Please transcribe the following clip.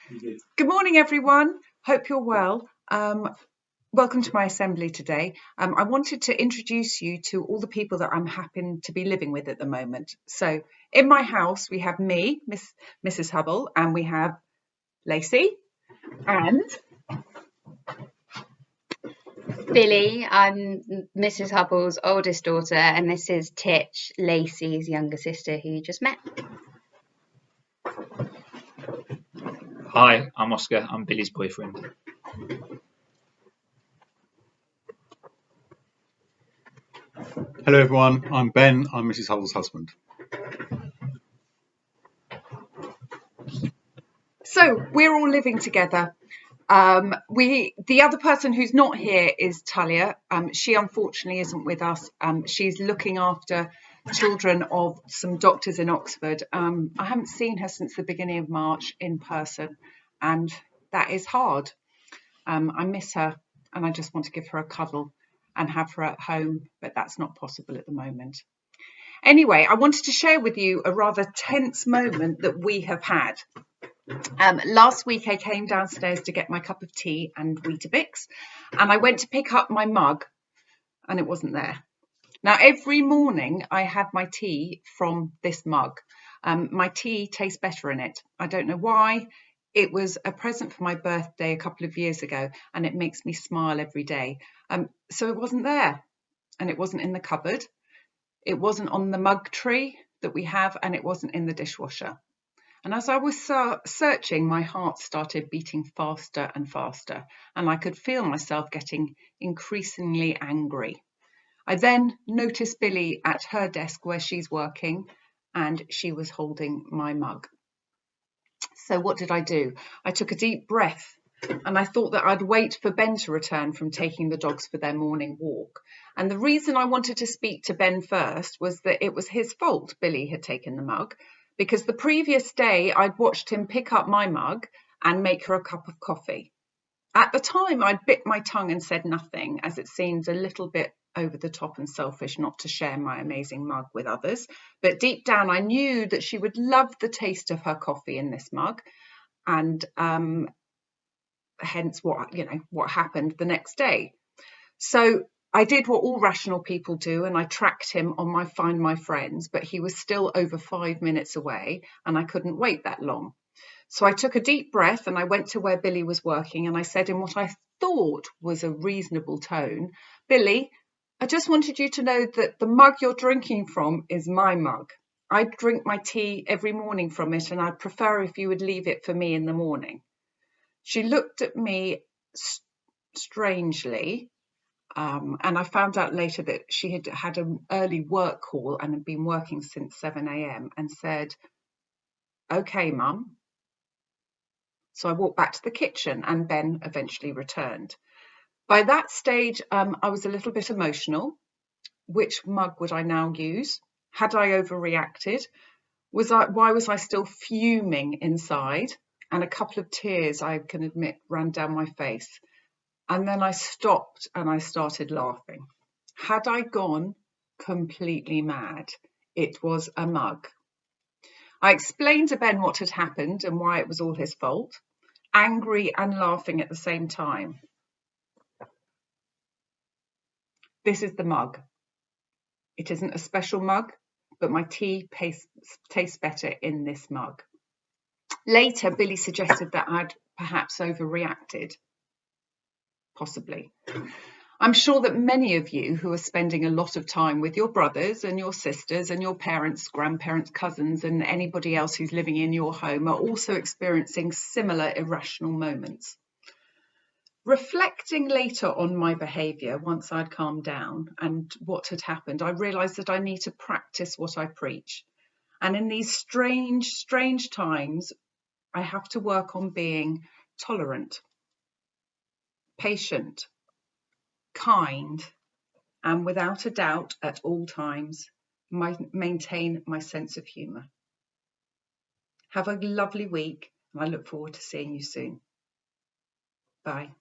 Good morning, everyone. Hope you're well. Welcome to my assembly today. I wanted to introduce you to all the people that I'm happen to be living with at the moment. So in my house, we have me, Mrs. Hubble, and we have Lacey and Billy. I'm Mrs. Hubble's oldest daughter, and this is Titch, Lacey's younger sister, who you just met. Hi, I'm Oscar. I'm Billy's boyfriend. Hello everyone, I'm Ben, I'm Mrs. Hubble's husband. So we're all living together. The other person who's not here is Talia. She unfortunately isn't with us. She's looking after children of some doctors in Oxford. I haven't seen her since the beginning of March in person, and that is hard. I miss her, and I just want to give her a cuddle and have her at home, but that's not possible at the moment. Anyway, I wanted to share with you a rather tense moment that we have had. Last week I came downstairs to get my cup of tea and Weetabix, and I went to pick up my mug and it wasn't there. Now every morning I had my tea from this mug. My tea tastes better in it. I don't know why. It was a present for my birthday a couple of years ago and it makes me smile every day. So it wasn't there, and it wasn't in the cupboard. It wasn't on the mug tree that we have, and it wasn't in the dishwasher. And as I was searching, my heart started beating faster and faster, and I could feel myself getting increasingly angry. I then noticed Billy at her desk where she's working, and she was holding my mug. So what did I do? I took a deep breath, and I thought that I'd wait for Ben to return from taking the dogs for their morning walk. And the reason I wanted to speak to Ben first was that it was his fault Billy had taken the mug, because the previous day I'd watched him pick up my mug and make her a cup of coffee. At the time, I'd bit my tongue and said nothing, as it seemed a little bit over the top and selfish not to share my amazing mug with others. But deep down, I knew that she would love the taste of her coffee in this mug, and hence what happened the next day. So I did what all rational people do, and I tracked him on my Find My Friends, but he was still over 5 minutes away and I couldn't wait that long. So I took a deep breath and I went to where Billy was working, and I said in what I thought was a reasonable tone, "Billy, I just wanted you to know that the mug you're drinking from is my mug. I drink my tea every morning from it, and I'd prefer if you would leave it for me in the morning." She looked at me strangely, and I found out later that she had had an early work call and had been working since 7 a.m. and said, "Okay, Mum." So I walked back to the kitchen and Ben eventually returned. By that stage, I was a little bit emotional. Which mug would I now use? Had I overreacted? Why was I still fuming inside? And a couple of tears, I can admit, ran down my face. And then I stopped and I started laughing. Had I gone completely mad? It was a mug. I explained to Ben what had happened and why it was all his fault, angry and laughing at the same time. This is the mug. It isn't a special mug, but my tea tastes better in this mug. Later, Billy suggested that I'd perhaps overreacted. Possibly. I'm sure that many of you who are spending a lot of time with your brothers and your sisters and your parents, grandparents, cousins, and anybody else who's living in your home are also experiencing similar irrational moments. Reflecting later on my behaviour once I'd calmed down and what had happened, I realised that I need to practice what I preach. And in these strange times, I have to work on being tolerant, patient, kind, and without a doubt at all times, maintain my sense of humour. Have a lovely week, and I look forward to seeing you soon. Bye.